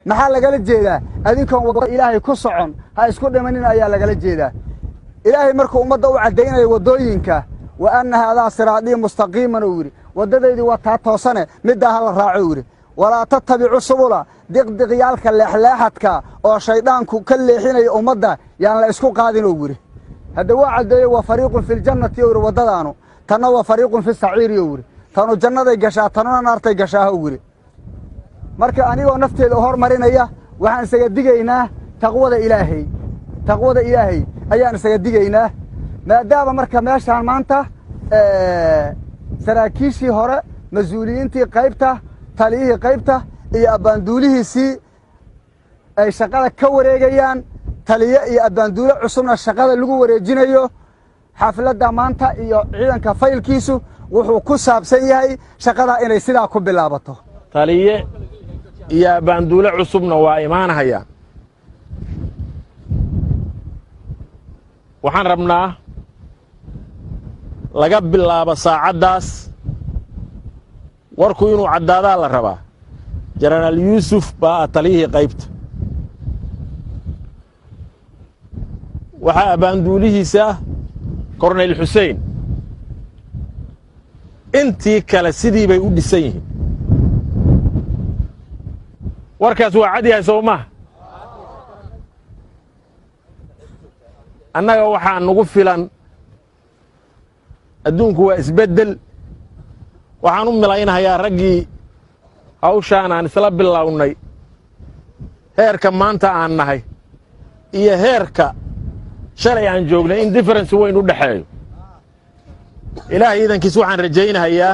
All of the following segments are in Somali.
maxaa lagala jeedaa adinkoon waddo ilaahay ku socon ha isku dhimanin ayaa lagala jeedaa ilaahay markuu ummadda u caddaynayo waddooyinka wa anna haadaa siraadii mustaqiiman uu yidhi waddadaydii waa taa toosane middaa ha la raaco uu yidhi walaa tattabicu subula diqdiqyaalka leexleexadka oo shayddaanku ka leexinaya ummadda yaan la isku qaadin uu yidhi hadda waa caddeeye waa fariiqun filjannati uu yidhi waddadaanu tanna waa fariiqun fi saciiri uu yidhi tanu jannaday gashaa tanuna naartay gashaa uu yidhi marka anigoo nafteeda hormarinaya waxaan isaga digaynaa taqwada ilaahay ayaan isaga digaynaa maadaama marka meeshaan maanta saraakiishii hore mas-uuliyiintii qaybta taliyihii qaybta iyo abbaanduulihiisii ay shaqada ka wareegayaan taliye iyo abbaanduule cusubna shaqada lagu wareejinayo xafladda maanta iyo ciidanka faylkiisu wuxuu ku saabsan yahay shaqadaa inay sidaa ku bilaabato taliye iyo abbaanduule cusubna waa imaanahayaan waxaan rabnaa laga bilaabo saacaddaas warku inuu caddaadaa la rabaa jenaraal yuusuf baa taliyihii qaybta waxaa abbaanduulihiisa korneyl xusein intii kale sidii bay u dhisan yihiin warkaas waa cad yahay soo maha annaga waxaa nugu filan adduunku waa isbeddel waxaan u milaynahayaa raggii hawshaan aan isla bilownay heerka maanta aan nahay iyo heerka shalay aan joognay in difference weyn u dhexeeyo ilaahay iidankiis waxaan rajaynahayaa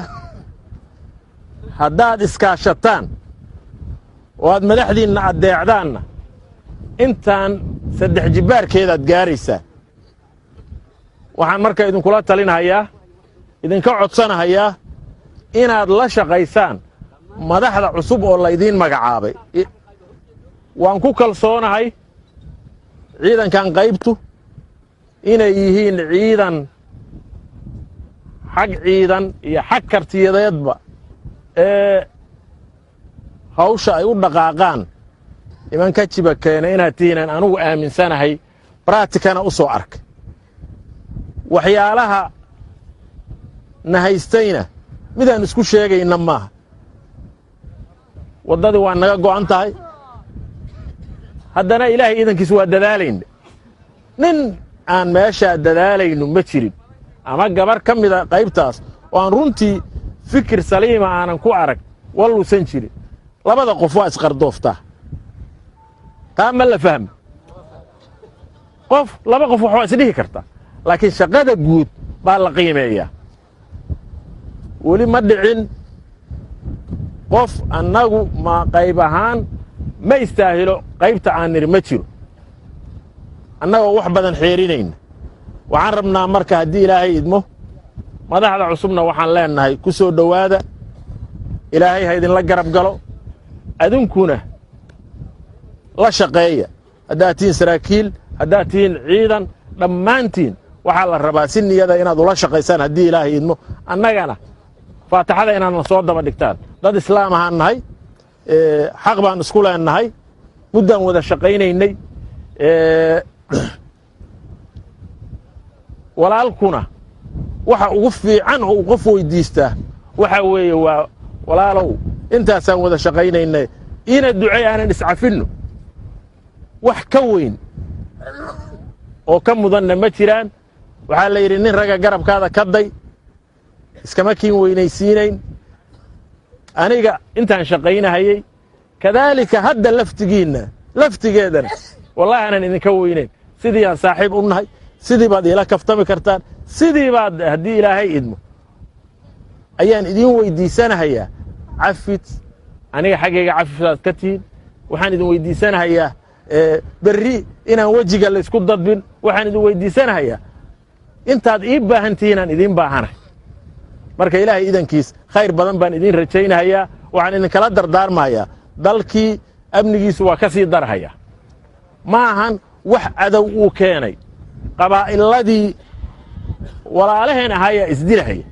haddaad iskaashataan oo aad madaxdiinna addeecdaanna intaan saddex jibbaarkeedaad gaaraysaa waxaan marka idinkula talinahayaa idinka codsanahayaa inaad la shaqaysaan madaxda cusub oo laydiin magacaabay waan ku kalsoonahay ciidankan qaybtu inay yihiin ciidan xag ciidan iyo xag kartiyadeedba ee hawsha ay u dhaqaaqaan niman ka jiba keena inaad tihiinaan anugu aaminsanahay braatikana u soo arkay waxyaalaha na haystayna midaan isku sheegayna maaha waddadii waa naga go'an tahay haddana ilaahay iidankiis waa dadaalayna nin aan meeshaa dadaalayno ma jirin ama gabar ka mida qaybtaas oo aan runtii fikir saliima aanan ku arag walluusan jirin labada qof waa isqardooftaa taa ma la fahmo laba qof wax waa isdhihi kartaa laakiin shaqada guud baa la qiimeeyaa weli ma dhicin qof annagu ma qayb ahaan ma istaahilo qaybta aan nidhi ma jiro annagoo wax badan xeerinayna waxaan rabnaa marka haddii ilaahay idmo madaxda cusubna waxaan leennahay ku soo dhowaada ilaahay ha idinla garab galo adinkuna la shaqeeya haddaad tihiin saraakiil haddaad tihiin ciidan dhammaantiin waxaa la rabaa si niyada inaad ula shaqaysaan haddii ilaahay idmo annagana faataxada inaadna soo daba dhigtaan dad islaam ahaan nahay xaq baan isku leennahay muddaan wada shaqaynaynay walaalkuna waxa ugu fiican oo uu qof weyddiistaa waxa weeye waa walaalow intaasaan wada shaqaynaynay ina ducey aanan iscafinno wax ka weyn oo ka mudanna ma jiraan waxaa la yidhi nin ragga garabkaada ka day iskama kiin weynaysiinayn aniga intaan shaqaynahayey kadaalika hadda laftigeedana wallahi aanan idinka weynayn sidii aan saaxiib u nahay sidii baad iila kaftami kartaan sidii baad haddii ilaahay idmo ayaan idiin weyddiisanahayaa cafid aniga xaggayga cafidaad ka tihiin waxaan idin weyddiisanahayaa berri inaan wejiga laysku dadbin waxaan idin weyddiisanahayaa intaad ii baahan tihiinaan idiin baahanahay marka ilaahay idankiis khayr badan baan idiin rajaynahayaa waxaan idinkala dardaarmahayaa dalkii amnigiisu waa ka sii darhayaa ma ahan wax cadow uu keenay qabaa'iladii walaalaheen ahaayaa isdilahaya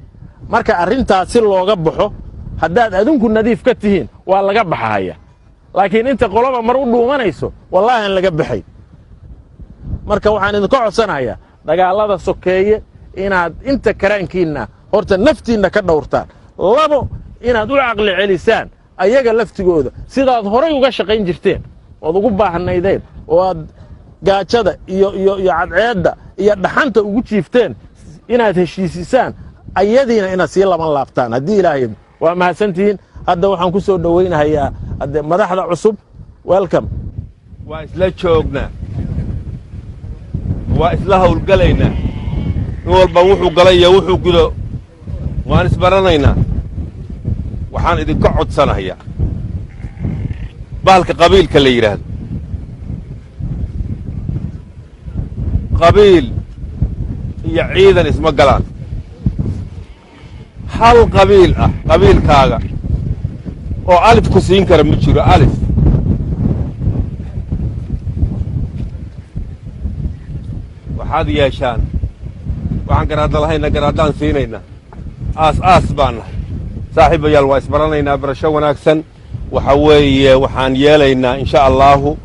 marka arrintaas si looga baxo haddaad adinku nadiif ka tihiin waa laga baxahaya laakiin inta qoloba mar u dhuumanayso wallaahi aan laga baxay marka waxaan idinka codsanayaa dagaallada sokeeye inaad inta karaankiinna horta naftiinna ka dhowrtaan labo inaad u caqli celisaan ayaga laftigooda sidaad horay uga shaqayn jirteen ood ugu baahnaydeen oo aad gaajada iyo cadceedda iyo dhaxanta ugu jiifteen inaad heshiisisaan ayadiina inaad sii laban laabtaan haddii ilaahay waa mahadsantihiin hadda waxaan ku soo dhowaynahayaa hadde madaxda cusub welcome waa isla joognaa waa isla hawlgalaynaa in walba wuxuu galay iyo wuxuu gudo waan isbaranaynaa waxaan idinka codsanayaa bahalka qabiilka la yidhaahdo qabiil iyo ciidan isma galaan hal qabiil ah qabiilkaaga oo alif ku siin kara ma jiro alif waxaad yeeshaan waxaan garaadda lahayna garaaddaan siinaynaa aas baan nahay saaxiibayaal waa isbaranaynaa barasho wanaagsan waxa weeye waxaan yeelaynaa insha allaahu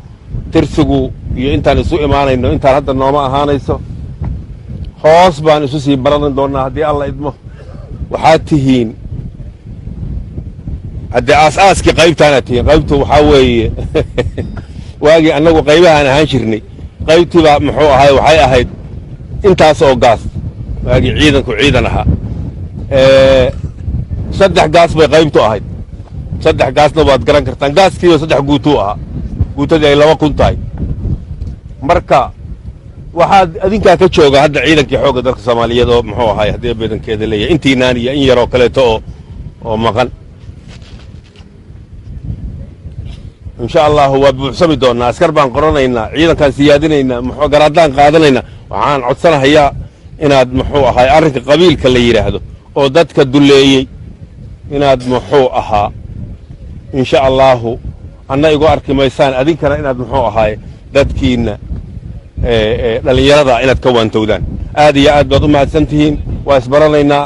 tirsigu iyo intaan isu imaanayno intaan hadda nooma ahaanayso hoos baan isu sii baran doonnaa haddii alla idmo waxaad tihiin haddee aas-aaskii qaybtaanaad tihiin qaybtu waxaa weeye waagii annagu qaybahaan ahaan jirnay qaybtiibaa muxuu ahay waxay ahayd intaas oo gaas waagii ciidanku ciidan ahaa 3 gaas bay qaybtu ahayd 3 gaasna waad garan kartaan gaaskiiba 3 guutuu ahaa guutadii ay 2 kun tahay marka waxaad adinkaa ka jooga hadda ciidankii xoogga dalka soomaaliyeed oo muxuu ahay haddii badankeeda leeyahay intiinaan iyo in yaroo kaleeto oo maqan insha allahu waa buuxsami doonnaa askar baan qoranaynaa ciidankaan siyaadinaynaa muxuu garaaddaan qaadanaynaa waxaan codsanahayaa inaad muxuu ahay arrinka qabiilka la yidhaahdo oo dadka dulleeyey inaad muxuu ahaa insha allaahu anna igu arki maysaan adinkana inaad muxuu ahaay dadkiinna dhallinyarada inaad ka waantowdaan aad iyo aad baad u mahadsan tihiin waa isbaranaynaa